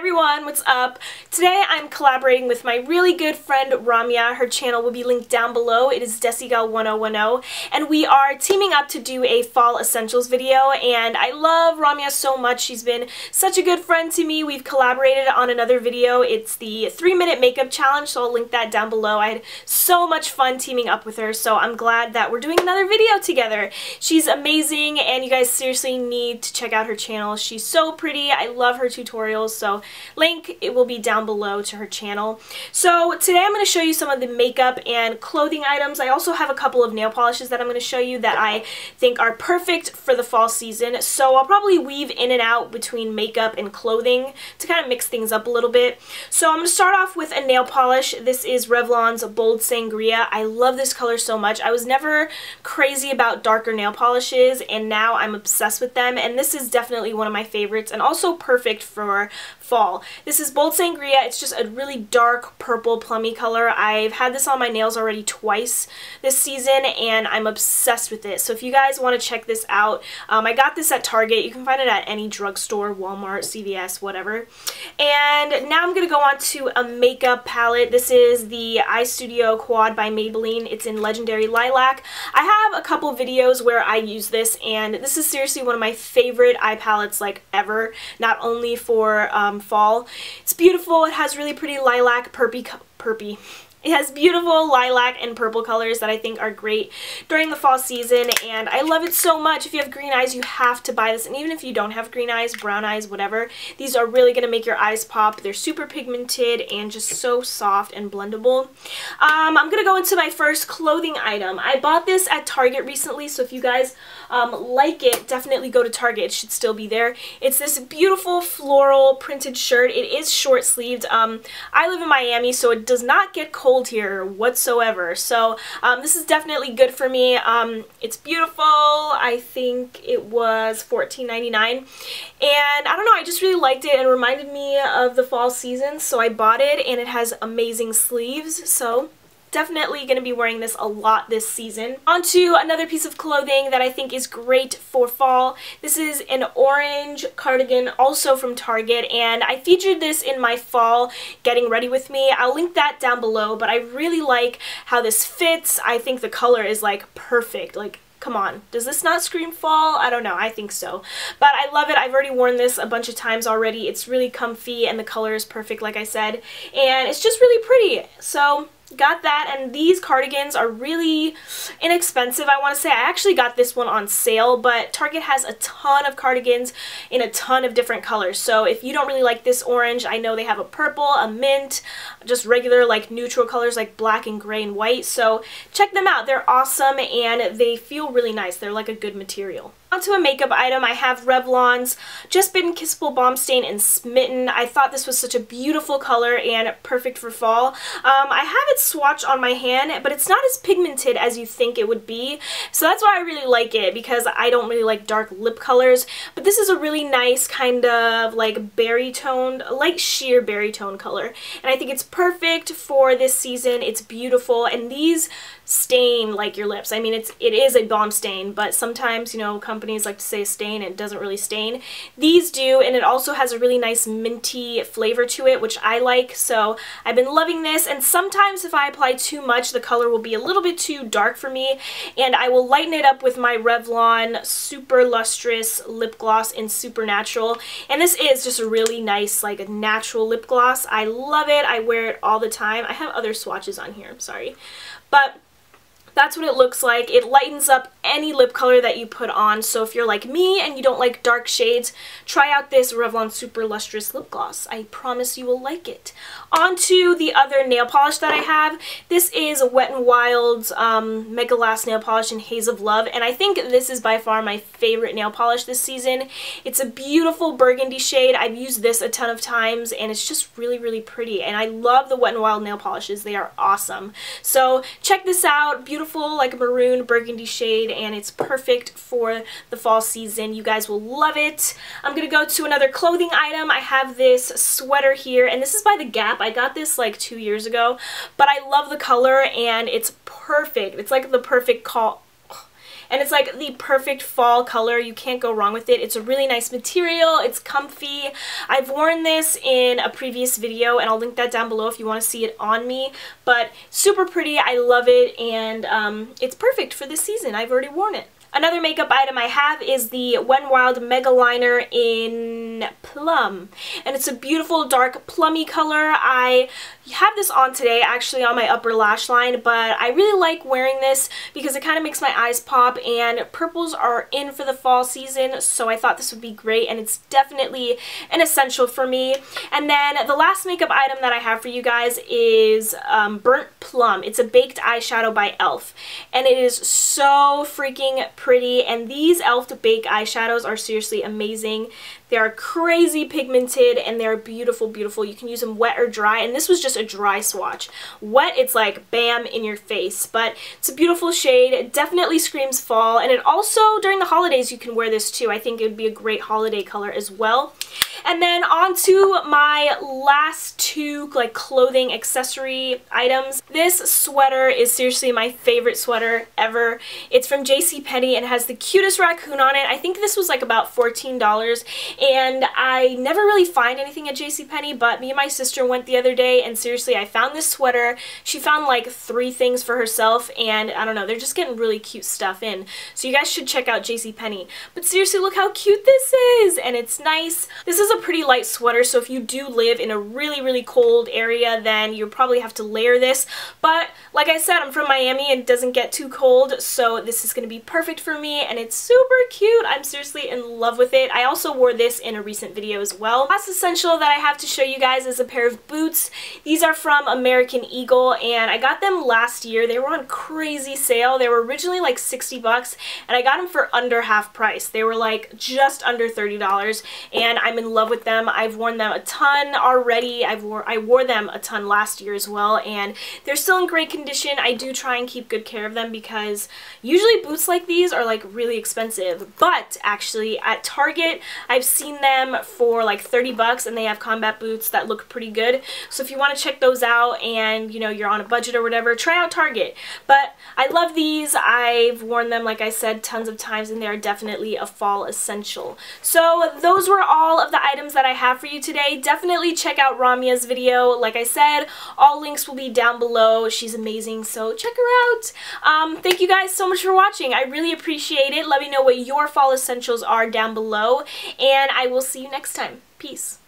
everyone, what's up? Today I'm collaborating with my really good friend Ramya. Her channel will be linked down below. It is Desigal1010, and we are teaming up to do a fall essentials video, and I love Ramya so much. She's been such a good friend to me. We've collaborated on another video. It's the 3-minute makeup challenge, so I'll link that down below. I had so much fun teaming up with her, so I'm glad that we're doing another video together. She's amazing, and you guys seriously need to check out her channel. She's so pretty. I love her tutorials, so link, it will be down below to her channel. So today I'm going to show you some of the makeup and clothing items. I also have a couple of nail polishes that I'm going to show you that I think are perfect for the fall season. So I'll probably weave in and out between makeup and clothing to kind of mix things up a little bit. So I'm going to start off with a nail polish. This is Revlon's Bold Sangria. I love this color so much. I was never crazy about darker nail polishes, and now I'm obsessed with them, and this is definitely one of my favorites and also perfect for fall. This is Bold Sangria. It's just a really dark purple plummy color. I've had this on my nails already twice this season, and I'm obsessed with it. So if you guys want to check this out, I got this at Target. You can find it at any drugstore, Walmart, CVS, whatever. And now I'm going to go on to a makeup palette. This is the Eye Studio Quad by Maybelline. It's in Legendary Lilac. I have a couple videos where I use this, and this is seriously one of my favorite eye palettes like ever, not only for fall. It's beautiful. It has really pretty lilac purpy. It has beautiful lilac and purple colors that I think are great during the fall season, and I love it so much. If you have green eyes, you have to buy this, and even if you don't have green eyes, brown eyes, whatever, these are really going to make your eyes pop. They're super pigmented and just so soft and blendable. I'm going to go into my first clothing item. I bought this at Target recently, so if you guys like it, definitely go to Target. It should still be there. It's this beautiful floral printed shirt. It is short sleeved. I live in Miami, so it does not get cold here whatsoever, so this is definitely good for me. It's beautiful. I think it was $14.99, and I don't know, I just really liked it and reminded me of the fall season, so I bought it, and it has amazing sleeves, so definitely going to be wearing this a lot this season. On to another piece of clothing that I think is great for fall. This is an orange cardigan, also from Target, and I featured this in my fall getting ready with me. I'll link that down below, but I really like how this fits. I think the color is like perfect. Like, come on, does this not scream fall? I don't know, I think so. But I love it. I've already worn this a bunch of times already. It's really comfy, and the color is perfect, like I said, and it's just really pretty. So got that, and these cardigans are really inexpensive, I want to say. I actually got this one on sale, but Target has a ton of cardigans in a ton of different colors. So if you don't really like this orange, I know they have a purple, a mint, just regular like neutral colors like black and gray and white. So check them out. They're awesome, and they feel really nice. They're like a good material. Onto a makeup item, I have Revlon's Just Bitten Kissable Balm Stain in Smitten. I thought this was such a beautiful color and perfect for fall. I have it swatched on my hand, but it's not as pigmented as you think it would be, so that's why I really like it, because I don't really like dark lip colors. But this is a really nice kind of like berry toned, light sheer berry tone color, and I think it's perfect for this season. It's beautiful, and these stain like your lips. I mean, it is a balm stain, but sometimes, you know, companies like to say stain and it doesn't really stain. These do, and it also has a really nice minty flavor to it, which I like, so I've been loving this. And sometimes if I apply too much, the color will be a little bit too dark for me, and I will lighten it up with my Revlon Super Lustrous Lip Gloss in Supernatural, and this is just a really nice like natural lip gloss. I love it. I wear it all the time. I have other swatches on here, I'm sorry, but that's what it looks like. It lightens up any lip color that you put on, so if you're like me and you don't like dark shades, try out this Revlon Super Lustrous Lip Gloss. I promise you will like it. On to the other nail polish that I have. This is Wet n Wild's Mega Last Nail Polish in Haze of Love, and I think this is by far my favorite nail polish this season. It's a beautiful burgundy shade. I've used this a ton of times, and it's just really, really pretty, and I love the Wet n Wild nail polishes. They are awesome. So check this out. Beautiful like maroon burgundy shade, and it's perfect for the fall season. You guys will love it. I'm gonna go to another clothing item. I have this sweater here, and this is by The Gap. I got this like 2 years ago, but I love the color, and it's perfect. It's like the perfect and it's like the perfect fall color. You can't go wrong with it. It's a really nice material. It's comfy. I've worn this in a previous video, and I'll link that down below if you want to see it on me, but super pretty. I love it, and it's perfect for this season. I've already worn it. Another makeup item I have is the Wet n Wild Mega Liner in Plum, and it's a beautiful dark plummy color. I have this on today actually on my upper lash line, but I really like wearing this because it kind of makes my eyes pop, and purples are in for the fall season, so I thought this would be great, and it's definitely an essential for me. And then the last makeup item that I have for you guys is Burnt Plum. It's a baked eyeshadow by e.l.f. and it is so freaking pretty, and these e.l.f. Baked eyeshadows are seriously amazing. They are crazy pigmented, and they're beautiful, beautiful. You can use them wet or dry, and this was just a dry swatch. Wet, it's like bam in your face, but it's a beautiful shade. It definitely screams fall, and it also, during the holidays, you can wear this too. I think it would be a great holiday color as well. And then on to my last two like clothing accessory items. This sweater is seriously my favorite sweater ever. It's from JCPenney and has the cutest raccoon on it. I think this was like about $14, and I never really find anything at JCPenney, but me and my sister went the other day, and seriously, I found this sweater. She found like 3 things for herself, and I don't know, they're just getting really cute stuff in. So you guys should check out JCPenney. But seriously, look how cute this is, and it's nice. This is a pretty light sweater, so if you do live in a really, really cold area, then you probably have to layer this. But like I said, I'm from Miami and it doesn't get too cold, so this is going to be perfect for me, and it's super cute. I'm seriously in love with it. I also wore this in a recent video as well. Last essential that I have to show you guys is a pair of boots. These are from American Eagle, and I got them last year. They were on crazy sale. They were originally like 60 bucks, and I got them for under half price. They were like just under $30, and I'm in love with them. I've worn them a ton already. I wore them a ton last year as well, and they're still in great condition. I do try and keep good care of them because usually boots like these are like really expensive, but actually at Target I've seen them for like 30 bucks, and they have combat boots that look pretty good. So if you want to check those out and you know you're on a budget or whatever, try out Target. But I love these. I've worn them, like I said, tons of times, and they are definitely a fall essential. So those were all of the items that I have for you today. Definitely check out Ramia's video. Like I said, all links will be down below. She's amazing, so check her out. Thank you guys so much for watching. I really appreciate it. Let me know what your fall essentials are down below, and I will see you next time. Peace.